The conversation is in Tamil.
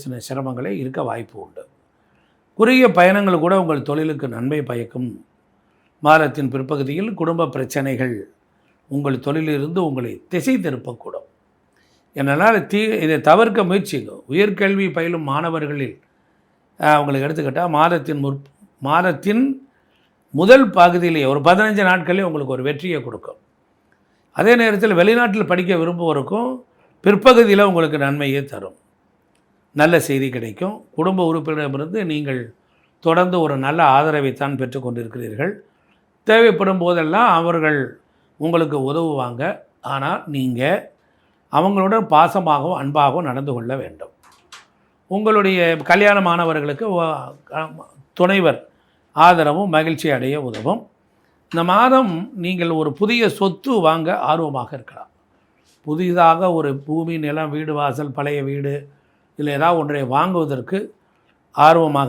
சின்ன சிரமங்களே இருக்க வாய்ப்பு உண்டு. குறுகிய பயணங்கள் கூட உங்கள் தொழிலுக்கு நன்மை பயக்கும். மாதத்தின் பிற்பகுதியில் குடும்ப பிரச்சனைகள் உங்கள் தொழிலிருந்து உங்களை திசை திருப்பக்கூடும். என்னால் இதை தவிர்க்க முயற்சிங்க. உயர்கல்வி பயிலும் மாணவர்களில் அவங்களுக்கு எடுத்துக்கிட்டால் மாதத்தின் முதல் பகுதியிலேயே ஒரு 15 நாட்களே உங்களுக்கு ஒரு வெற்றியை கொடுக்கும். அதே நேரத்தில் வெளிநாட்டில் படிக்க விரும்புவோருக்கும் பிற்பகுதியில் உங்களுக்கு நன்மையே தரும். நல்ல செய்தி கிடைக்கும். குடும்ப உறுப்பினரிடமிருந்து நீங்கள் தொடர்ந்து ஒரு நல்ல ஆதரவைத்தான் பெற்றுக்கொண்டிருக்கிறீர்கள். தேவைப்படும் போதெல்லாம் அவர்கள் உங்களுக்கு உதவுவாங்க. ஆனால் நீங்கள் அவங்களுடன் பாசமாகவும் அன்பாகவும் நடந்து கொள்ள வேண்டும். உங்களுடைய கல்யாணமானவர்களுக்கு துணைவர் ஆதரவும் மகிழ்ச்சி அடைய உதவும். இந்த மாதம் நீங்கள் ஒரு புதிய சொத்து வாங்க ஆர்வமாக இருக்கலாம். புதிதாக ஒரு பூமி, நிலம், வீடு, வாசல், பழைய வீடு இதில் ஏதாவது ஒன்றை வாங்குவதற்கு ஆர்வமாக